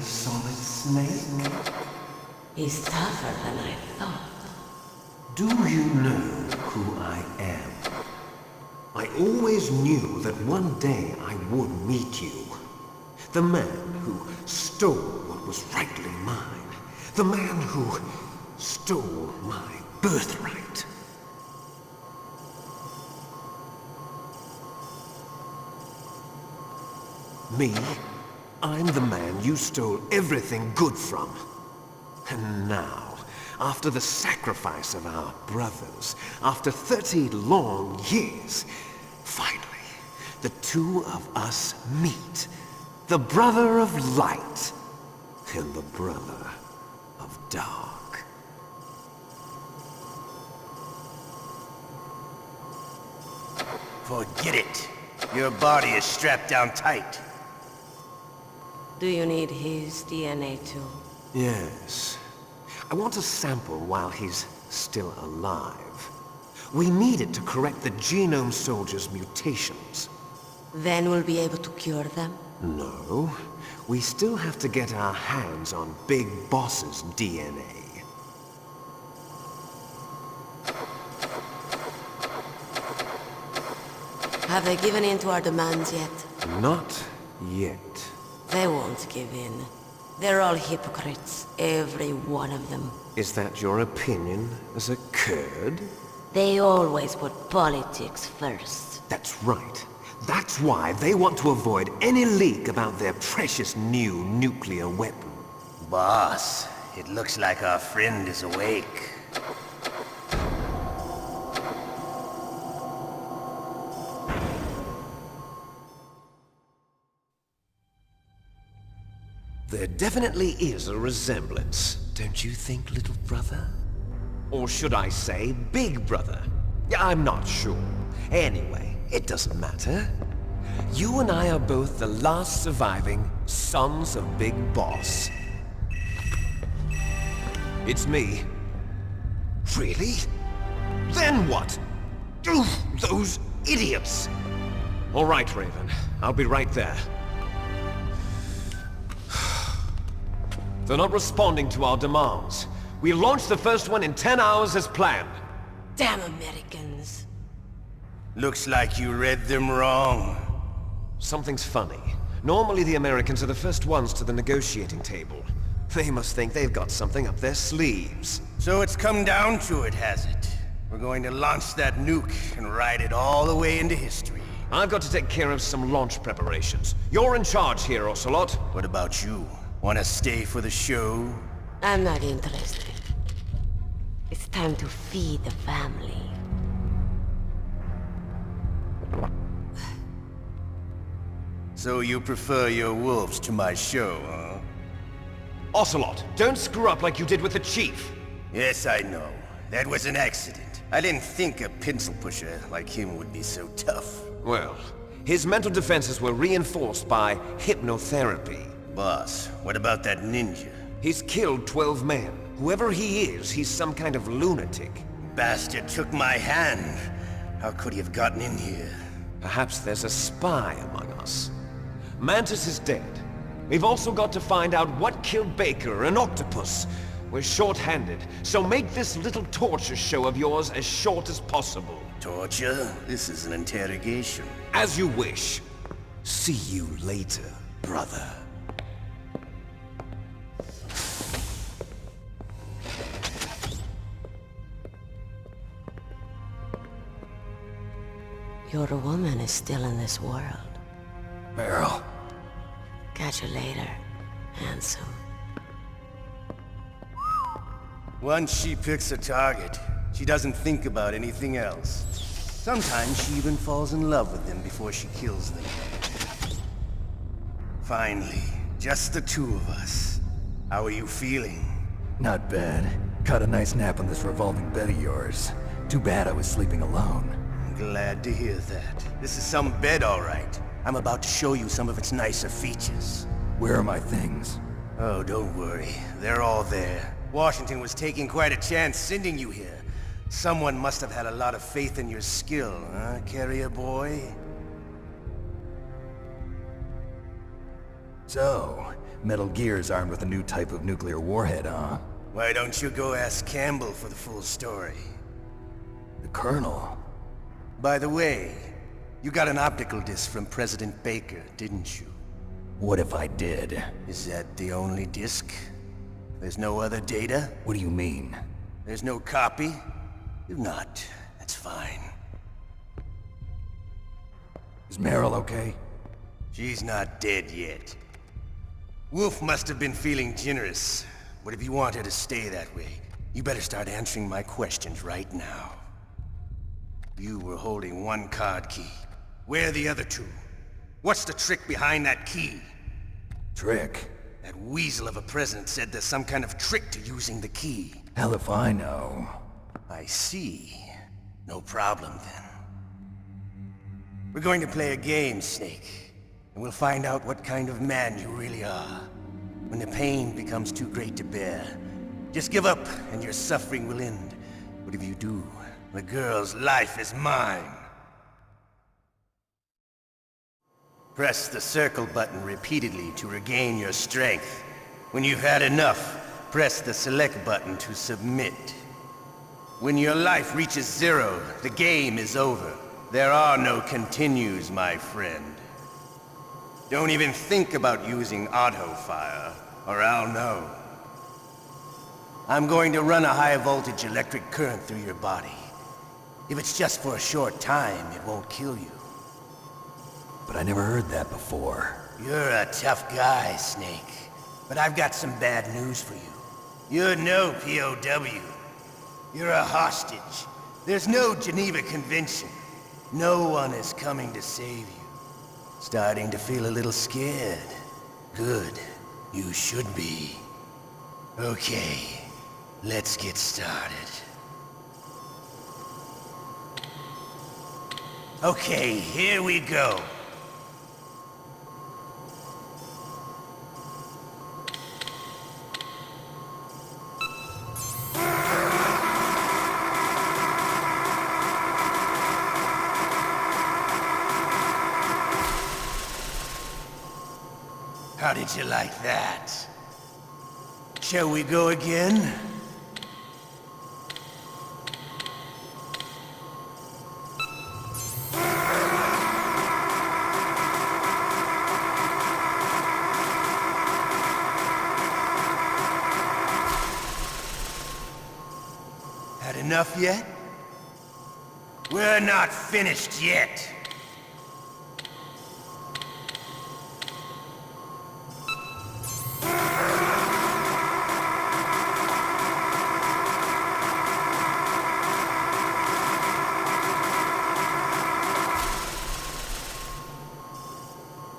solid snake? He's tougher than I thought. Do you know who I am? I always knew that one day I would meet you. The man who stole what was rightly mine. The man who stole my birthright. Me? I'm the man you stole everything good from. And now, after the sacrifice of our brothers, after 30 long years, finally, the two of us meet. The brother of light and the brother of dark. Forget it. Your body is strapped down tight. Do you need his DNA too? Yes. I want a sample while he's still alive. We need it to correct the Genome Soldier's mutations. Then we'll be able to cure them? No. We still have to get our hands on Big Boss's DNA. Have they given in to our demands yet? Not yet. They won't give in. They're all hypocrites, every one of them. Is that your opinion as a Kurd? They always put politics first. That's right. That's why they want to avoid any leak about their precious new nuclear weapon. Boss, it looks like our friend is awake. There definitely is a resemblance, don't you think, little brother? Or should I say, big brother? I'm not sure. Anyway, it doesn't matter. You and I are both the last surviving sons of Big Boss. It's me. Really? Then what? Oof, those idiots! All right, Raven. I'll be right there. They're not responding to our demands. We launched the first one in 10 hours as planned. Damn Americans. Looks like you read them wrong. Something's funny. Normally the Americans are the first ones to the negotiating table. They must think they've got something up their sleeves. So it's come down to it, has it? We're going to launch that nuke and ride it all the way into history. I've got to take care of some launch preparations. You're in charge here, Ocelot. What about you? Want to stay for the show? I'm not interested. It's time to feed the family. So you prefer your wolves to my show, huh? Ocelot, don't screw up like you did with the Chief. Yes, I know. That was an accident. I didn't think a pencil pusher like him would be so tough. Well, his mental defenses were reinforced by hypnotherapy. Boss, what about that ninja? He's killed 12 men. Whoever he is, he's some kind of lunatic. Bastard took my hand. How could he have gotten in here? Perhaps there's a spy among us. Mantis is dead. We've also got to find out what killed Baker and Octopus. We're short-handed, so make this little torture show of yours as short as possible. Torture? This is an interrogation. As you wish. See you later, brother. Your woman is still in this world. Meryl. Catch you later, handsome. Once she picks a target, she doesn't think about anything else. Sometimes she even falls in love with them before she kills them. Finally, just the two of us. How are you feeling? Not bad. Caught a nice nap on this revolving bed of yours. Too bad I was sleeping alone. I'm glad to hear that. This is some bed, all right. I'm about to show you some of its nicer features. Where are my things? Oh, don't worry. They're all there. Washington was taking quite a chance sending you here. Someone must have had a lot of faith in your skill, huh, carrier boy? So, Metal Gear's armed with a new type of nuclear warhead, huh? Why don't you go ask Campbell for the full story? The Colonel? By the way, you got an optical disc from President Baker, didn't you? What if I did? Is that the only disc? There's no other data? What do you mean? There's no copy? If not, that's fine. Is Meryl okay? She's not dead yet. Wolf must have been feeling generous. But if you want her to stay that way, you better start answering my questions right now. You were holding one card key. Where are the other two? What's the trick behind that key? Trick? That weasel of a president said there's some kind of trick to using the key. Hell if I know. I see. No problem then. We're going to play a game, Snake. And we'll find out what kind of man you really are. When the pain becomes too great to bear, just give up and your suffering will end. But if you do, the girl's life is mine. Press the circle button repeatedly to regain your strength. When you've had enough, press the select button to submit. When your life reaches 0, the game is over. There are no continues, my friend. Don't even think about using auto-fire, or I'll know. I'm going to run a high-voltage electric current through your body. If it's just for a short time, it won't kill you. But I never heard that before. You're a tough guy, Snake. But I've got some bad news for you. You're no POW. You're a hostage. There's no Geneva Convention. No one is coming to save you. Starting to feel a little scared. Good. You should be. Okay, let's get started. Okay, here we go. How did you like that? Shall we go again? Had enough yet? We're not finished yet.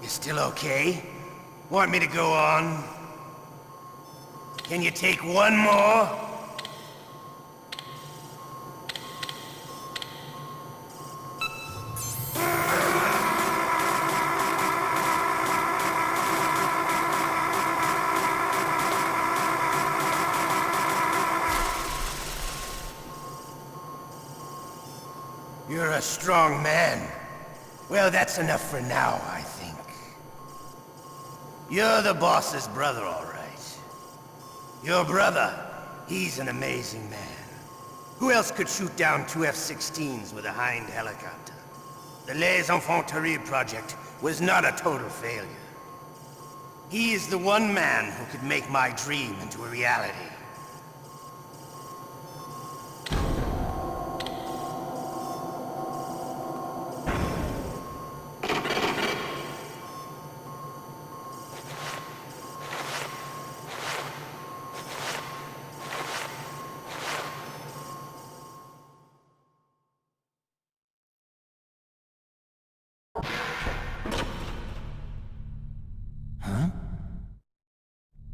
Still okay? Want me to go on? Can you take one more? You're a strong man. Well, that's enough for now, I think. You're the boss's brother, all right. Your brother, he's an amazing man. Who else could shoot down 2 F-16s with a Hind helicopter? The Les Enfants Terribles project was not a total failure. He is the one man who could make my dream into a reality.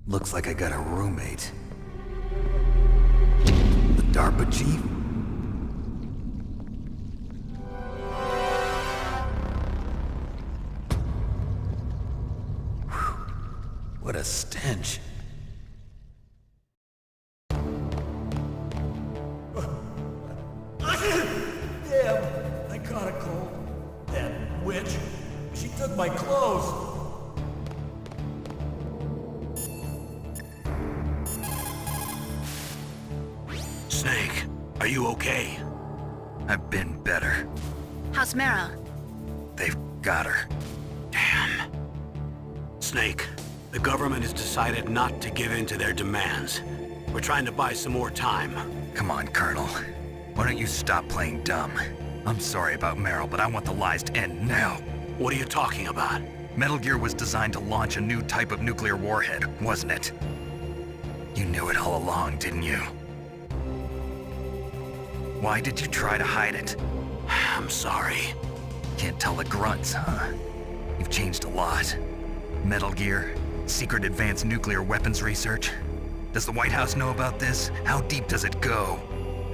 Looks like I got a roommate. The DARPA chief? Whew. What a stench. Damn, I caught a cold. That witch, she took my clothes. Are you okay? I've been better. How's Meryl? They've got her. Damn. Snake, the government has decided not to give in to their demands. We're trying to buy some more time. Come on, Colonel. Why don't you stop playing dumb? I'm sorry about Meryl, but I want the lies to end now. What are you talking about? Metal Gear was designed to launch a new type of nuclear warhead, wasn't it? You knew it all along, didn't you? Why did you try to hide it? I'm sorry. Can't tell the grunts, huh? You've changed a lot. Metal Gear, secret advanced nuclear weapons research. Does the White House know about this? How deep does it go?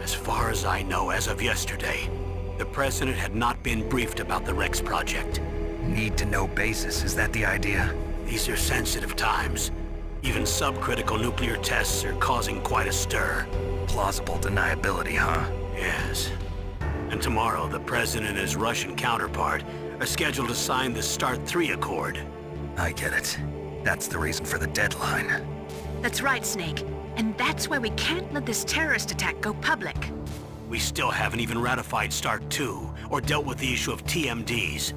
As far as I know, as of yesterday, the President had not been briefed about the Rex project. Need-to-know basis, is that the idea? These are sensitive times. Even subcritical nuclear tests are causing quite a stir. Plausible deniability, huh? Yes. And tomorrow, the President and his Russian counterpart are scheduled to sign the START 3 Accord. I get it. That's the reason for the deadline. That's right, Snake. And that's why we can't let this terrorist attack go public. We still haven't even ratified START 2 or dealt with the issue of TMDs.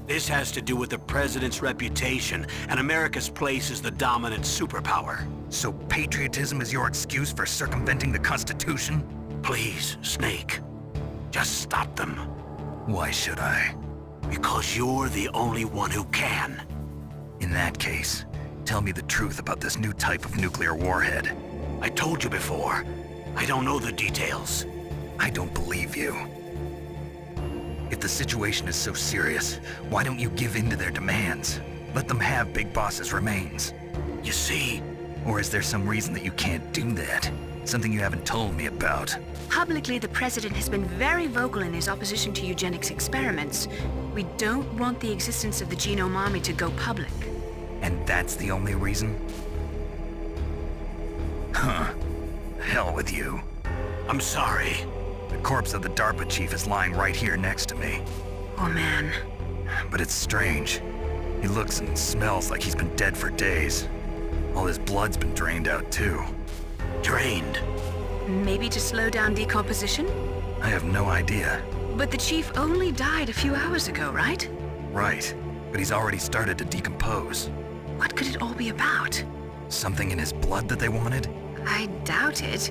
This has to do with the President's reputation and America's place as the dominant superpower. So patriotism is your excuse for circumventing the Constitution? Please, Snake. Just stop them. Why should I? Because you're the only one who can. In that case, tell me the truth about this new type of nuclear warhead. I told you before. I don't know the details. I don't believe you. If the situation is so serious, why don't you give in to their demands? Let them have Big Boss's remains. You see? Or is there some reason that you can't do that? Something you haven't told me about? Publicly, the President has been very vocal in his opposition to eugenics experiments. We don't want the existence of the Genome Army to go public. And that's the only reason? Huh. Hell with you. I'm sorry. The corpse of the DARPA chief is lying right here next to me. Oh man. But it's strange. He looks and smells like he's been dead for days. All his blood's been drained out too. Drained? Maybe to slow down decomposition? I have no idea. But the chief only died a few hours ago, right? Right. But he's already started to decompose. What could it all be about? Something in his blood that they wanted? I doubt it.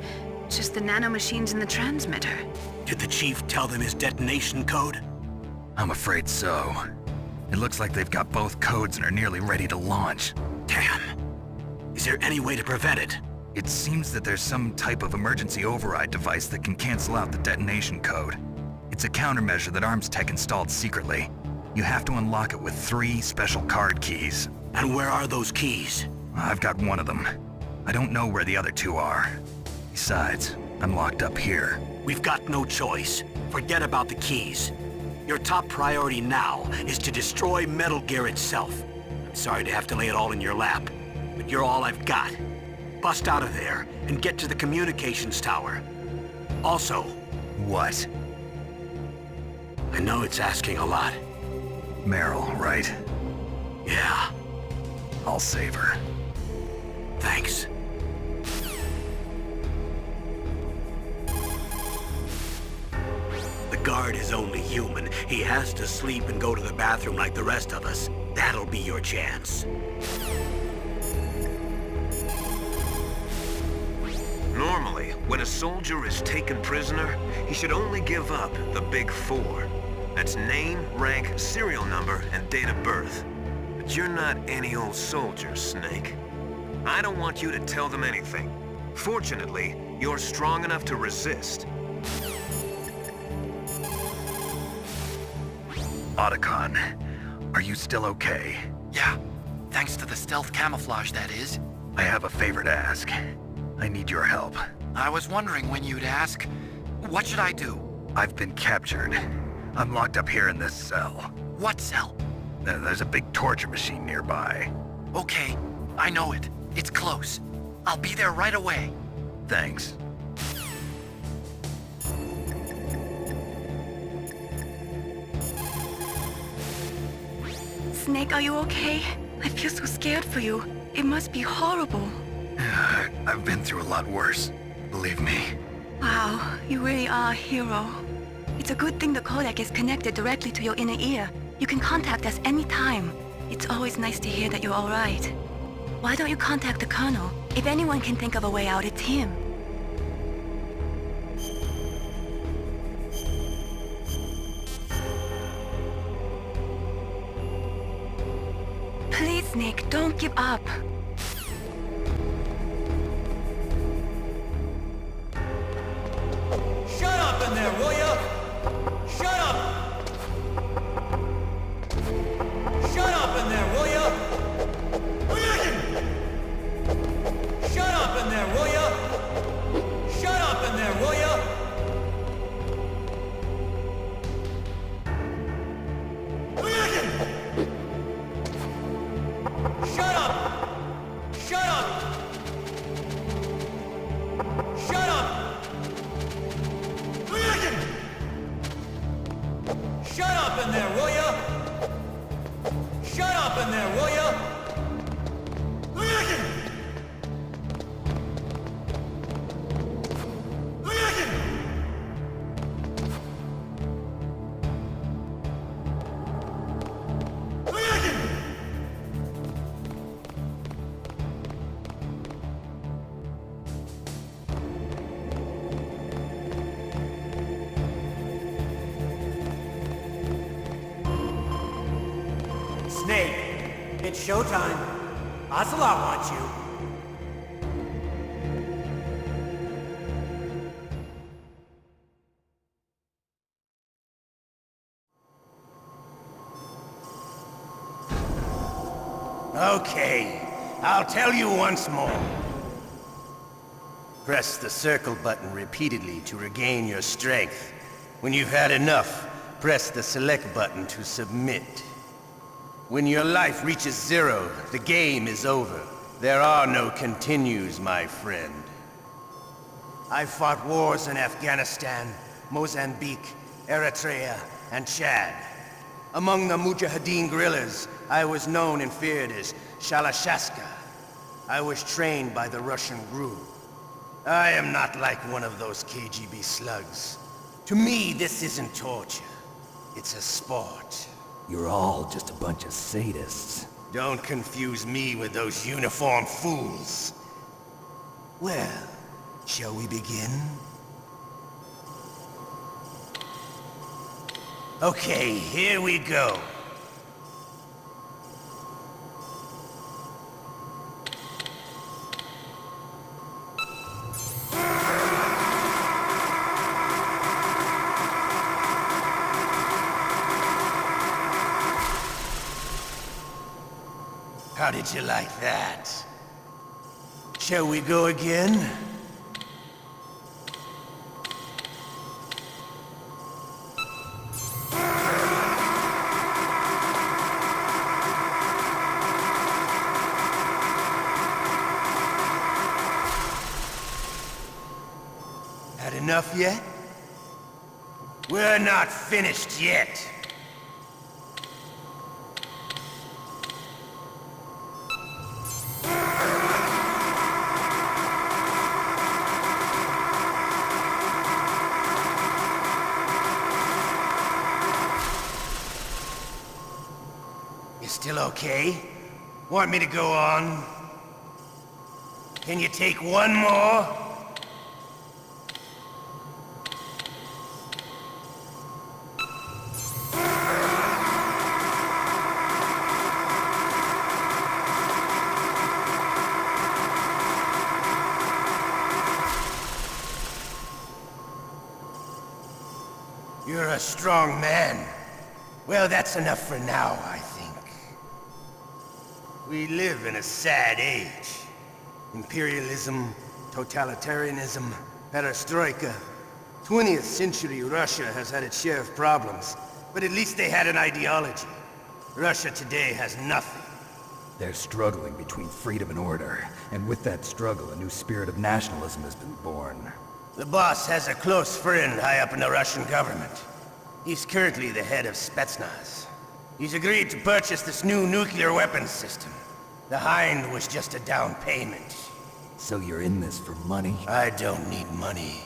Just the nanomachines in the transmitter. Did the chief tell them his detonation code? I'm afraid so. It looks like they've got both codes and are nearly ready to launch. Damn. Is there any way to prevent it? It seems that there's some type of emergency override device that can cancel out the detonation code. It's a countermeasure that Arms Tech installed secretly. You have to unlock it with 3 special card keys. And where are those keys? I've got one of them. I don't know where the other 2 are. Besides, I'm locked up here. We've got no choice. Forget about the keys. Your top priority now is to destroy Metal Gear itself. I'm sorry to have to lay it all in your lap, but you're all I've got. Bust out of there and get to the communications tower. Also... What? I know it's asking a lot. Meryl, right? Yeah. I'll save her. Thanks. The guard is only human. He has to sleep and go to the bathroom like the rest of us. That'll be your chance. Normally, when a soldier is taken prisoner, he should only give up the big 4. That's name, rank, serial number, and date of birth. But you're not any old soldier, Snake. I don't want you to tell them anything. Fortunately, you're strong enough to resist. Otacon, are you still okay? Yeah, thanks to the stealth camouflage, that is. I have a favor to ask. I need your help. I was wondering when you'd ask. What should I do? I've been captured. I'm locked up here in this cell. What cell? There's a big torture machine nearby. Okay, I know it. It's close. I'll be there right away. Thanks. Snake, are you okay? I feel so scared for you. It must be horrible. I've been through a lot worse, believe me. Wow, you really are a hero. It's a good thing the codec is connected directly to your inner ear. You can contact us anytime. It's always nice to hear that you're all right. Why don't you contact the Colonel? If anyone can think of a way out, it's him. Please, Nick, don't give up. Shut up in there, will ya? Shut up! Shut up in there, will ya? Shut up in there, will ya? Shut up in there, will ya? Shut up! Shut up! Shut up! Shut up in there, will ya? Shut up in there, will ya? Snake, it's showtime. Ocelot wants you. Okay, I'll tell you once more. Press the circle button repeatedly to regain your strength. When you've had enough, press the select button to submit. When your life reaches 0, the game is over. There are no continues, my friend. I fought wars in Afghanistan, Mozambique, Eritrea, and Chad. Among the Mujahideen guerrillas, I was known and feared as Shalashaska. I was trained by the Russian GRU. I am not like one of those KGB slugs. To me, this isn't torture. It's a sport. You're all just a bunch of sadists. Don't confuse me with those uniformed fools. Well, shall we begin? Okay, here we go. How did you like that? Shall we go again? Had enough yet? We're not finished yet. Still okay? Want me to go on? Can you take one more? You're a strong man. Well, that's enough for now, I think. We live in a sad age. Imperialism, totalitarianism, perestroika. 20th century Russia has had its share of problems, but at least they had an ideology. Russia today has nothing. They're struggling between freedom and order, and with that struggle, a new spirit of nationalism has been born. The boss has a close friend high up in the Russian government. He's currently the head of Spetsnaz. He's agreed to purchase this new nuclear weapons system. The Hind was just a down payment. So you're in this for money? I don't need money.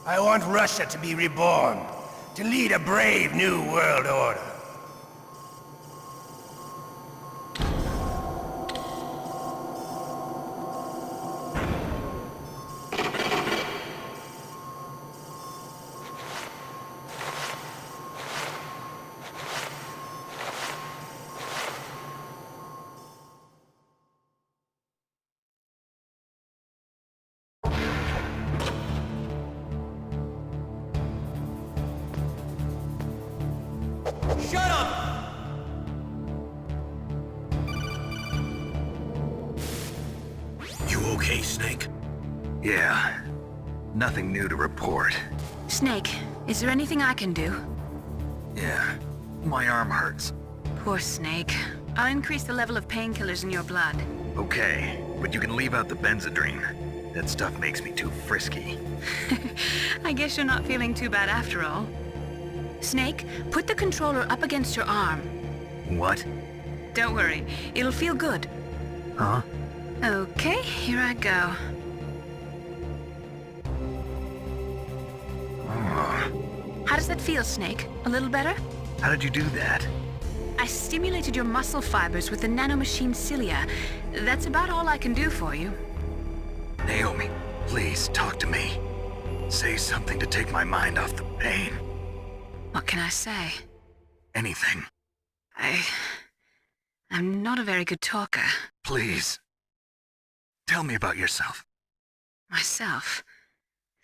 I want Russia to be reborn, to lead a brave new world order. Shut up! You okay, Snake? Yeah. Nothing new to report. Snake, is there anything I can do? Yeah. My arm hurts. Poor Snake. I'll increase the level of painkillers in your blood. Okay, but you can leave out the Benzedrine. That stuff makes me too frisky. I guess you're not feeling too bad after all. Snake, put the controller up against your arm. What? Don't worry, it'll feel good. Huh? Okay, here I go. How does that feel, Snake? A little better? How did you do that? I stimulated your muscle fibers with the nanomachine cilia. That's about all I can do for you. Naomi, please talk to me. Say something to take my mind off the pain. What can I say? Anything. I'm not a very good talker. Please. Tell me about yourself. Myself?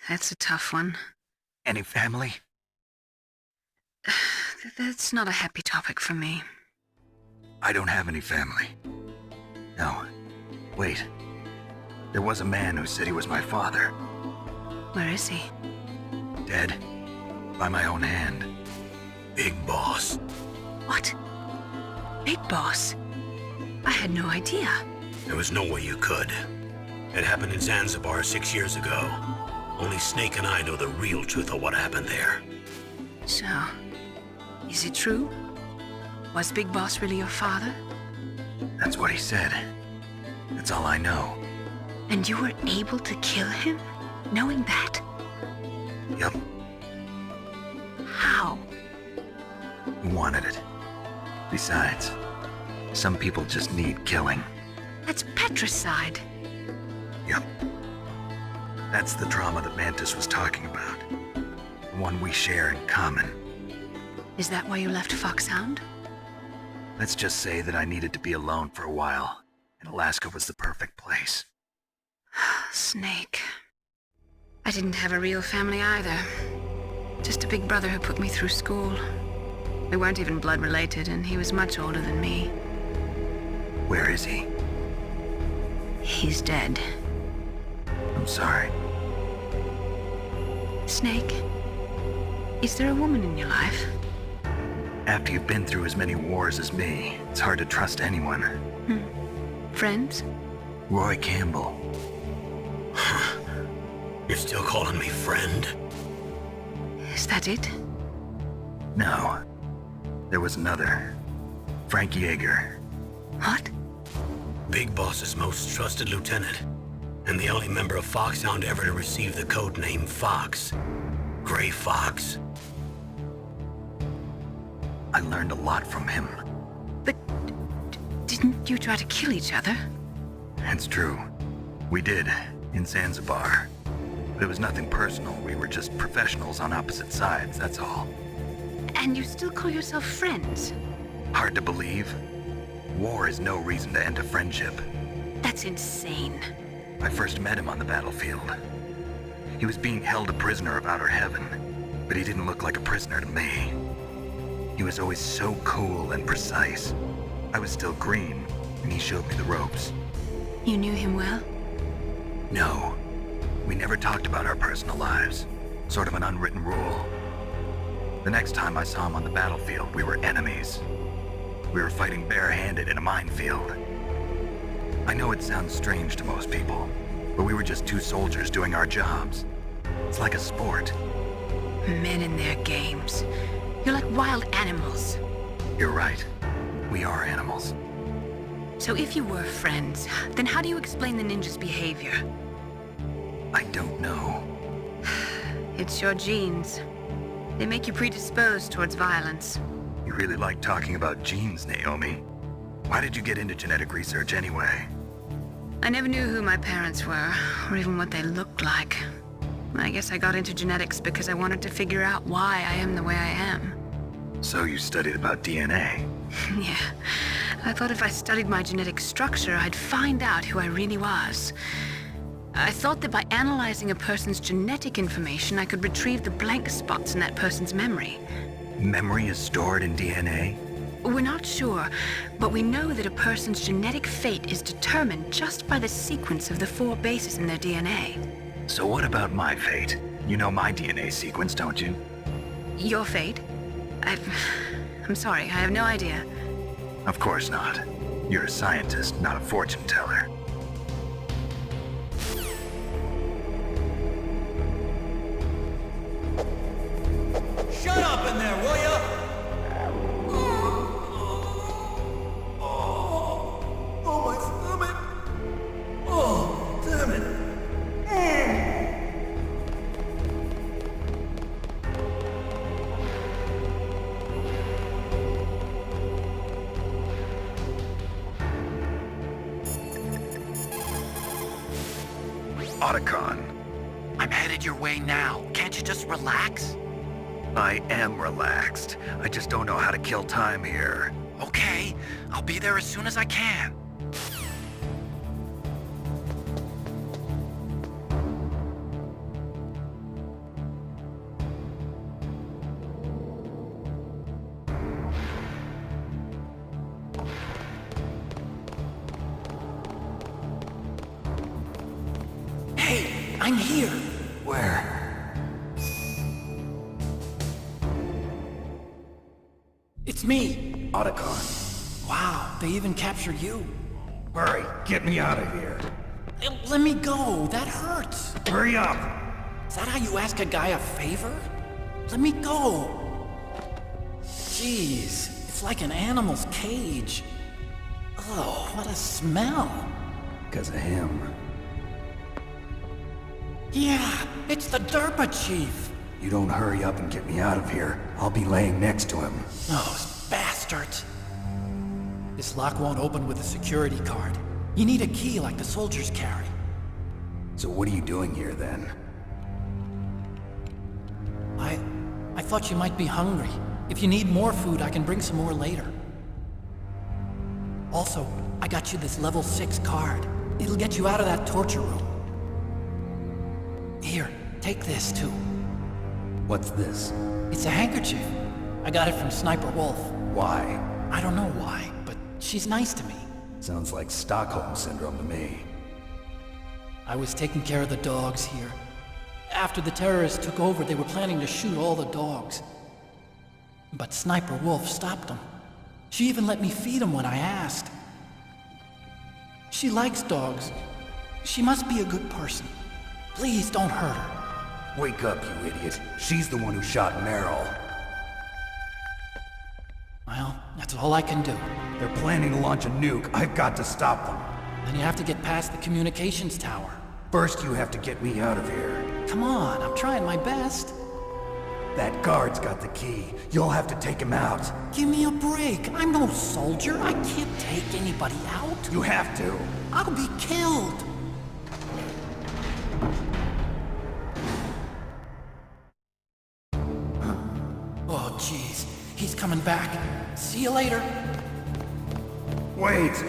That's a tough one. Any family? That's not a happy topic for me. I don't have any family. No. Wait. There was a man who said he was my father. Where is he? Dead. By my own hand. Big Boss. What? Big Boss? I had no idea. There was no way you could. It happened in Zanzibar 6 years ago. Only Snake and I know the real truth of what happened there. So, is it true? Was Big Boss really your father? That's what he said. That's all I know. And you were able to kill him, knowing that? Yup. How? He wanted it. Besides, some people just need killing. That's patricide. Yup. That's the trauma that Mantis was talking about. The one we share in common. Is that why you left Foxhound? Let's just say that I needed to be alone for a while, and Alaska was the perfect place. Snake. I didn't have a real family either. Just a big brother who put me through school. We weren't even blood related, and he was much older than me. Where is he? He's dead. I'm sorry. Snake, is there a woman in your life? After you've been through as many wars as me, it's hard to trust anyone. Friends? Roy Campbell. You're still calling me friend? Is that it? No. There was another. Frank Yeager. What? Big Boss's most trusted lieutenant, and the only member of Foxhound ever to receive the code name Fox. Gray Fox. I learned a lot from him. But didn't you try to kill each other? It's true. We did, in Zanzibar. But it was nothing personal. We were just professionals on opposite sides, that's all. And you still call yourself friends? Hard to believe. War is no reason to end a friendship. That's insane. I first met him on the battlefield. He was being held a prisoner of outer heaven, but he didn't look like a prisoner to me. He was always so cool and precise. I was still green, and he showed me the ropes. You knew him well? No. We never talked about our personal lives. Sort of an unwritten rule. The next time I saw him on the battlefield, we were enemies. We were fighting barehanded in a minefield. I know it sounds strange to most people, but we were just two soldiers doing our jobs. It's like a sport. Men in their games. You're like wild animals. You're right. We are animals. So if you were friends, then how do you explain the ninja's behavior? I don't know. It's your genes. They make you predisposed towards violence. You really like talking about genes, Naomi. Why did you get into genetic research anyway? I never knew who my parents were, or even what they looked like. I guess I got into genetics because I wanted to figure out why I am the way I am. So you studied about DNA? Yeah. I thought if I studied my genetic structure, I'd find out who I really was. I thought that by analyzing a person's genetic information, I could retrieve the blank spots in that person's memory. Memory is stored in DNA? We're not sure, but we know that a person's genetic fate is determined just by the sequence of the 4 bases in their DNA. So what about my fate? You know my DNA sequence, don't you? Your fate? I'm sorry, I have no idea. Of course not. You're a scientist, not a fortune teller. Shut up in there, will ya? Oh, my stomach! Oh, damn it! Otacon. I'm headed your way now. Can't you just relax? I am relaxed. I just don't know how to kill time here. Okay, I'll be there as soon as I can. Hey, I'm here. Where? It's me. Otacon. Wow, they even captured you. Hurry, get me out of here. Let me go. That hurts. Hurry up! Is that how you ask a guy a favor? Let me go. Jeez, it's like an animal's cage. Oh, what a smell. Because of him. Yeah, it's the Derpa Chief. You don't hurry up and get me out of here, I'll be laying next to him. Those bastards. This lock won't open with a security card. You need a key like the soldiers carry. So what are you doing here then? I thought you might be hungry. If you need more food, I can bring some more later. Also, I got you this level 6 card. It'll get you out of that torture room. Here, take this too. What's this? It's a handkerchief. I got it from Sniper Wolf. Why? I don't know why, but she's nice to me. Sounds like Stockholm Syndrome to me. I was taking care of the dogs here. After the terrorists took over, they were planning to shoot all the dogs. But Sniper Wolf stopped them. She even let me feed them when I asked. She likes dogs. She must be a good person. Please don't hurt her. Wake up, you idiot. She's the one who shot Meryl. Well, that's all I can do. They're planning to launch a nuke. I've got to stop them. Then you have to get past the communications tower. First, you have to get me out of here. Come on, I'm trying my best. That guard's got the key. You'll have to take him out. Give me a break. I'm no soldier. I can't take anybody out. You have to. I'll be killed. Oh, jeez. He's coming back. See you later. Wait!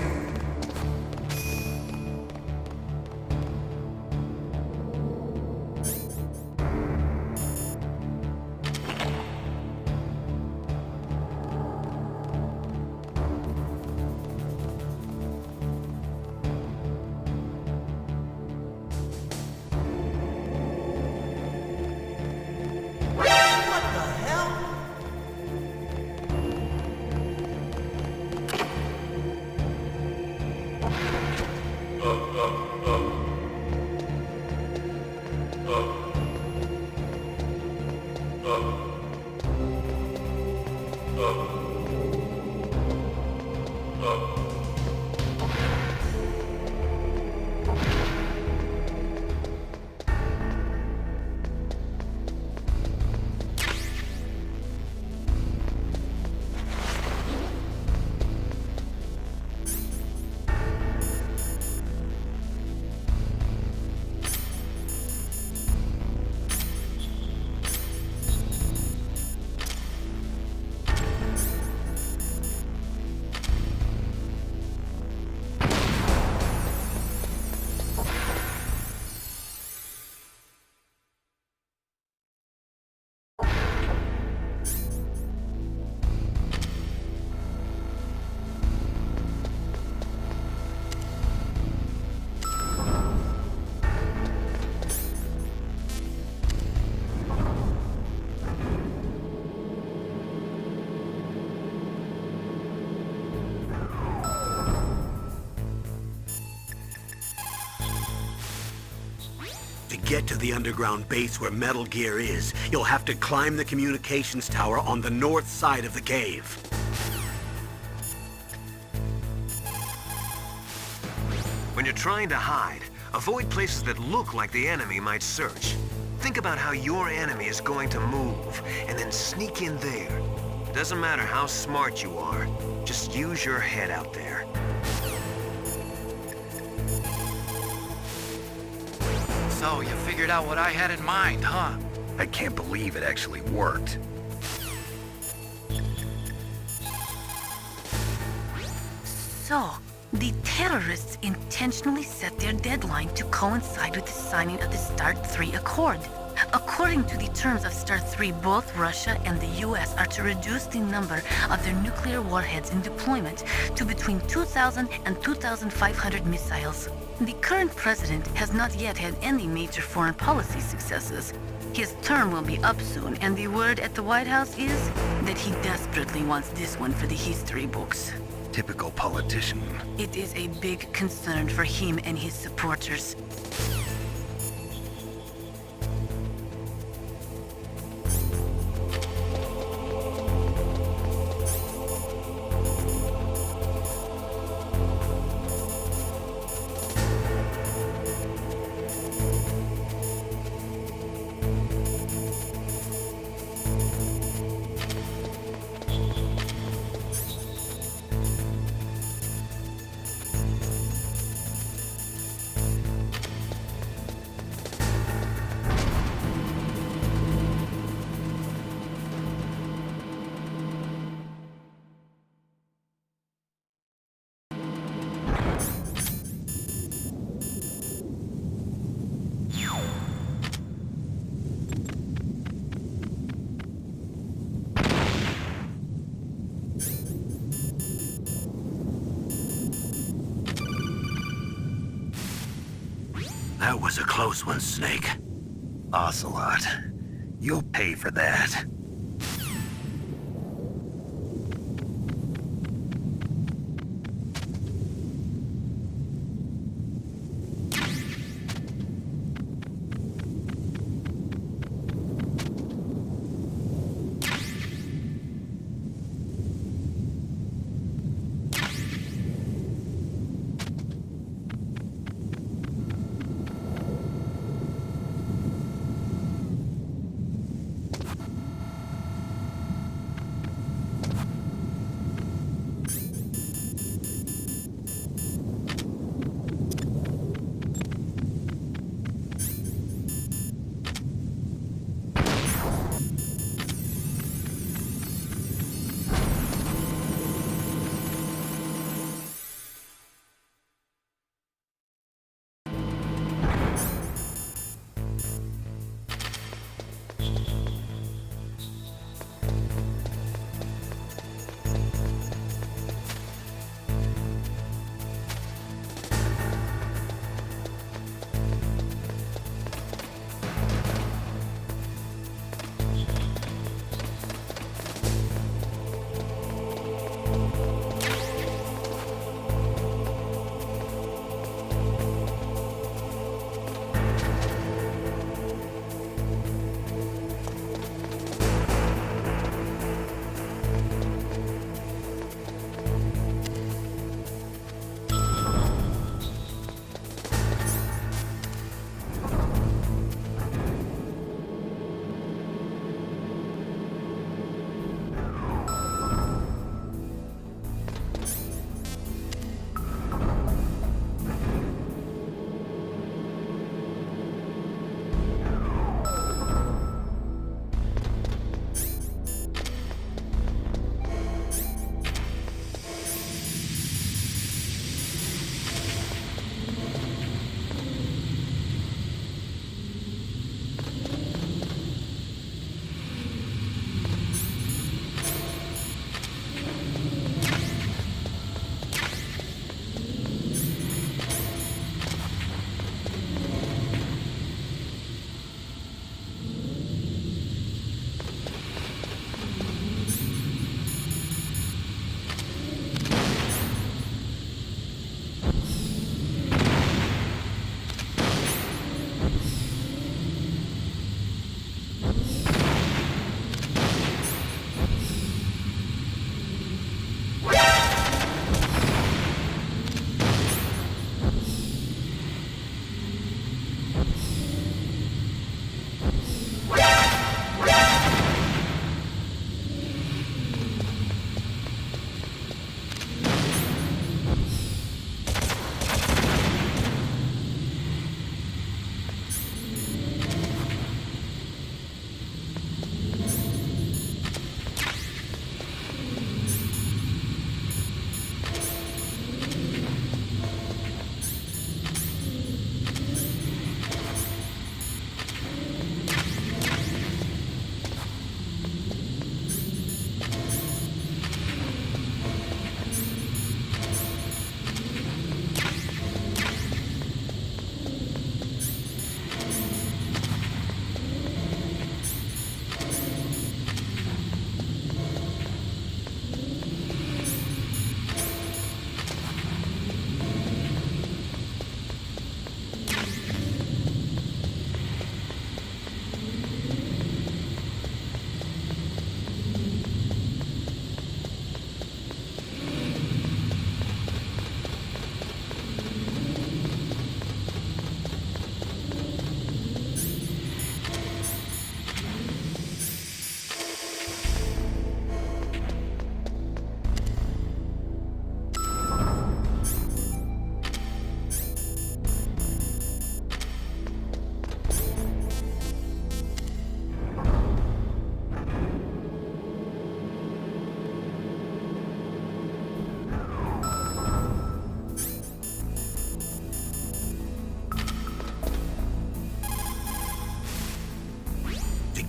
the underground base where Metal Gear is, you'll have to climb the communications tower on the north side of the cave. When you're trying to hide, avoid places that look like the enemy might search. Think about how your enemy is going to move, and then sneak in there. It doesn't matter how smart you are, just use your head out there. So, you figured out what I had in mind, huh? I can't believe it actually worked. So, the terrorists intentionally set their deadline to coincide with the signing of the START 3 Accord. According to the terms of START 3, both Russia and the US are to reduce the number of their nuclear warheads in deployment to between 2,000 and 2,500 missiles. The current president has not yet had any major foreign policy successes. His term will be up soon, and the word at the White House is that he desperately wants this one for the history books. Typical politician. It is a big concern for him and his supporters. That was a close one, Snake. Ocelot, you'll pay for that.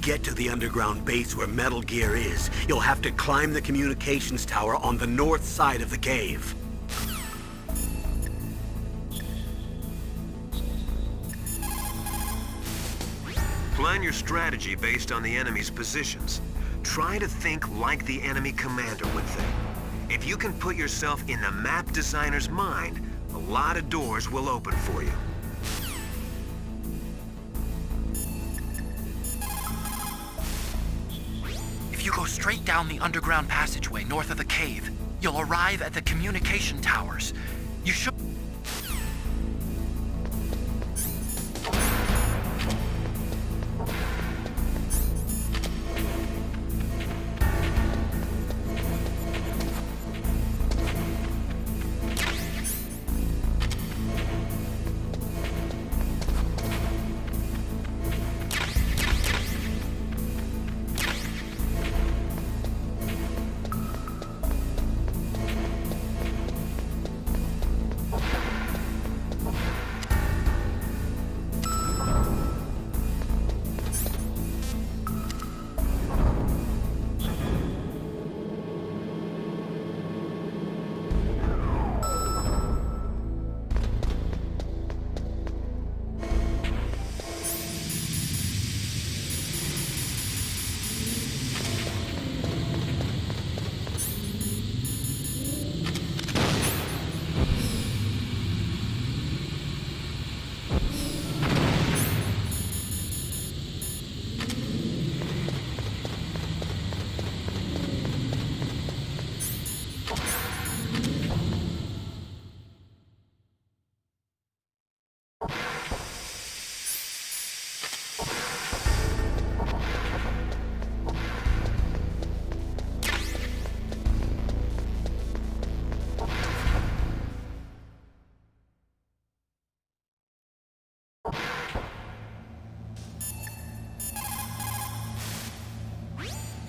get to the underground base where Metal Gear is, you'll have to climb the communications tower on the north side of the cave. Plan your strategy based on the enemy's positions. Try to think like the enemy commander would think. If you can put yourself in the map designer's mind, a lot of doors will open for you. If you go straight down the underground passageway north of the cave, you'll arrive at the communication towers. You should...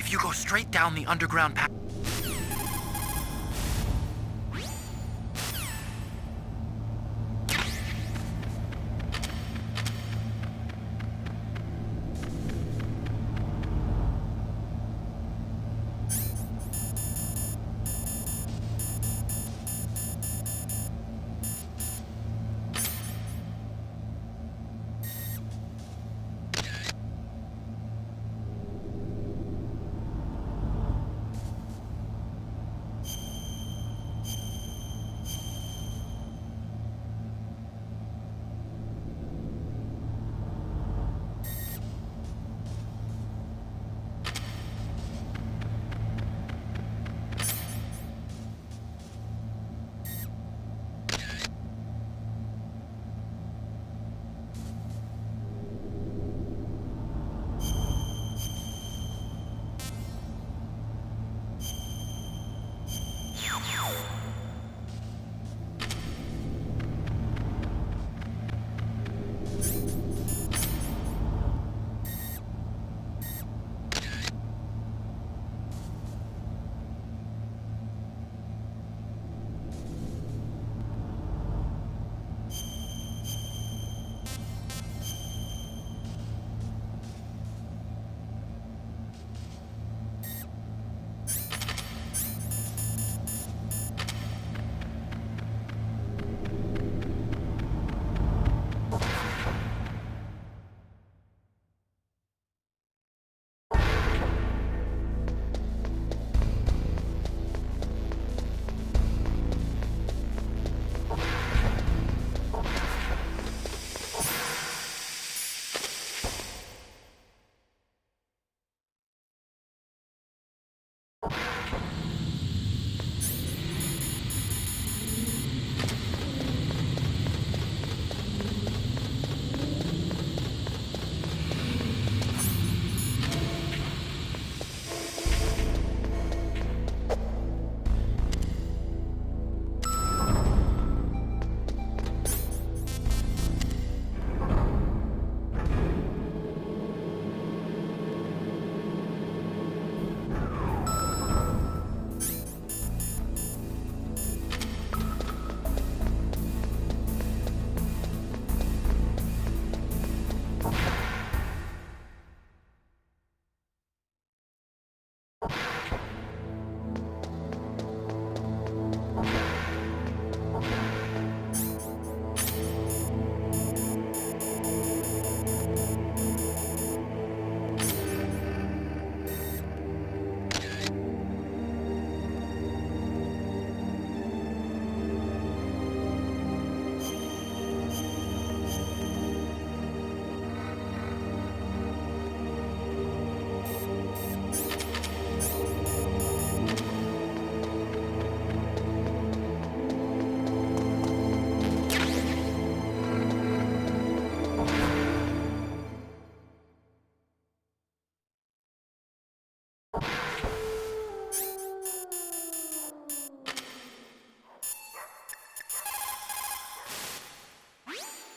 If you go straight down the underground path...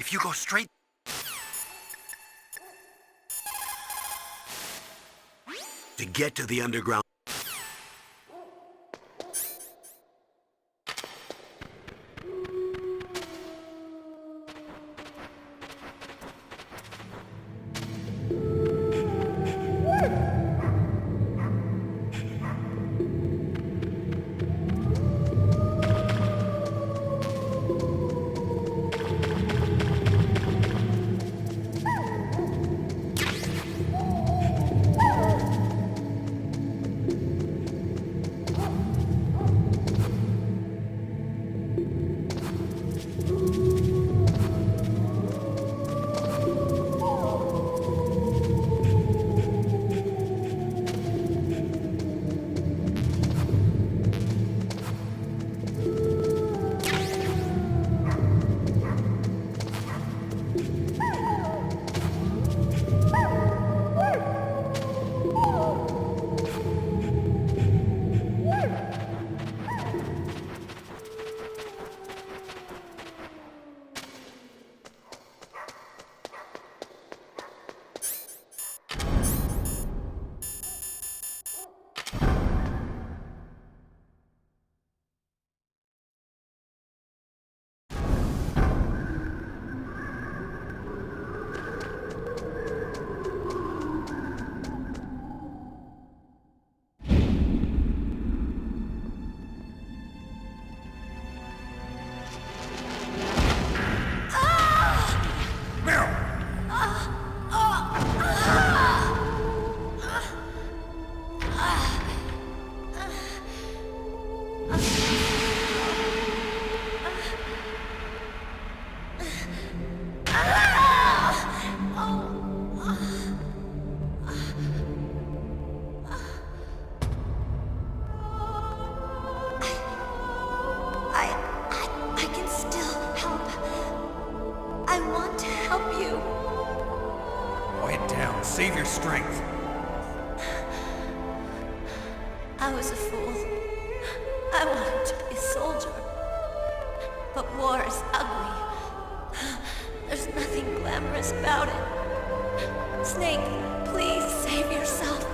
If you go straight... To get to the underground... Save your strength. I was a fool. I wanted to be a soldier. But war is ugly. There's nothing glamorous about it. Snake, please save yourself.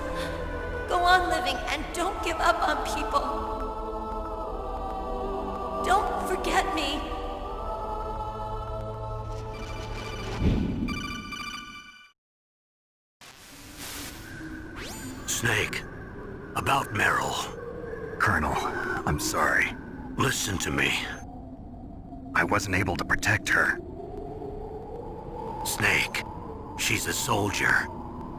Go on living and don't give up on people. Don't forget me. Snake, about Meryl. Colonel, I'm sorry. Listen to me. I wasn't able to protect her. Snake, she's a soldier.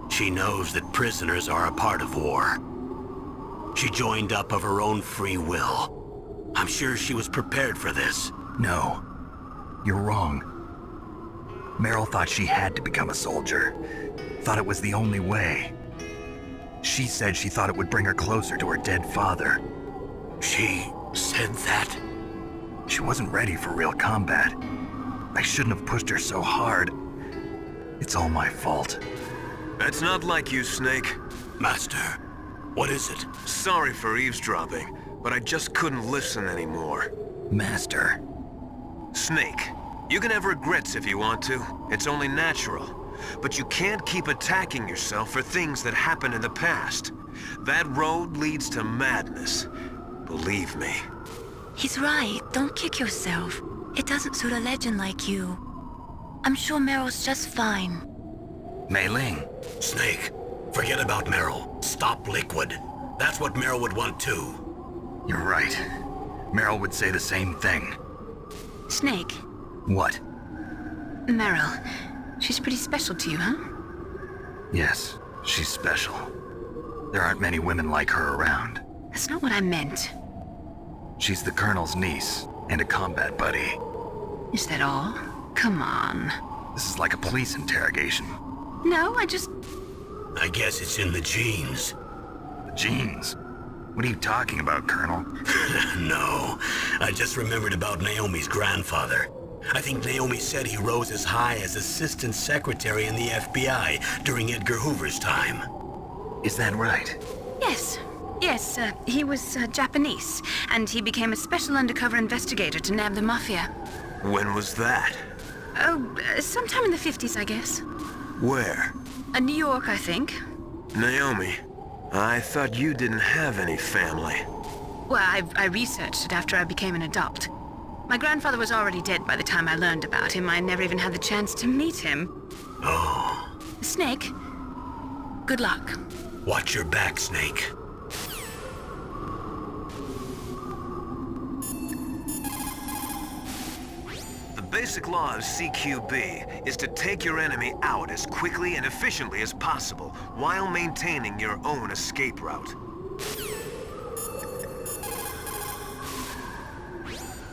She knows that prisoners are a part of war. She joined up of her own free will. I'm sure she was prepared for this. No, you're wrong. Meryl thought she had to become a soldier. Thought it was the only way. She said she thought it would bring her closer to her dead father. She said that? She wasn't ready for real combat. I shouldn't have pushed her so hard. It's all my fault. That's not like you, Snake. Master, what is it? Sorry for eavesdropping, but I just couldn't listen anymore. Master. Snake, you can have regrets if you want to. It's only natural. But you can't keep attacking yourself for things that happened in the past. That road leads to madness. Believe me. He's right. Don't kick yourself. It doesn't suit a legend like you. I'm sure Meryl's just fine. Mei Ling. Snake, forget about Meryl. Stop Liquid. That's what Meryl would want too. You're right. Meryl would say the same thing. Snake. What? Meryl. She's pretty special to you, huh? Yes, she's special. There aren't many women like her around. That's not what I meant. She's the Colonel's niece and a combat buddy. Is that all? Come on. This is like a police interrogation. No, I guess it's in the genes. The genes? What are you talking about, Colonel? No, I just remembered about Naomi's grandfather. I think Naomi said he rose as high as assistant secretary in the FBI during Edgar Hoover's time. Is that right? Yes. Yes, he was Japanese, and he became a special undercover investigator to nab the Mafia. When was that? Oh, sometime in the 50s, I guess. Where? New York, I think. Naomi, I thought you didn't have any family. Well, I researched it after I became an adult. My grandfather was already dead by the time I learned about him. I never even had the chance to meet him. Oh. Snake, good luck. Watch your back, Snake. The basic law of CQB is to take your enemy out as quickly and efficiently as possible while maintaining your own escape route.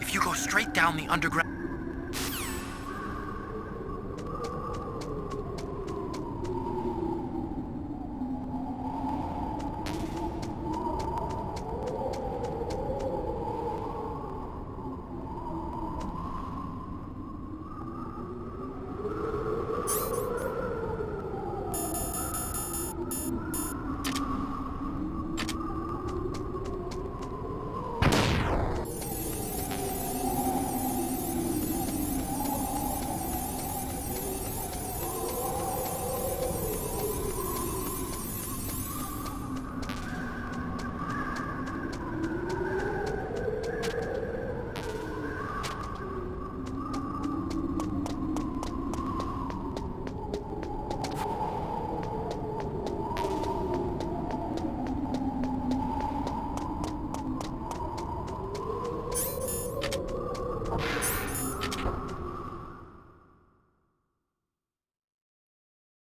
If you go straight down the underground...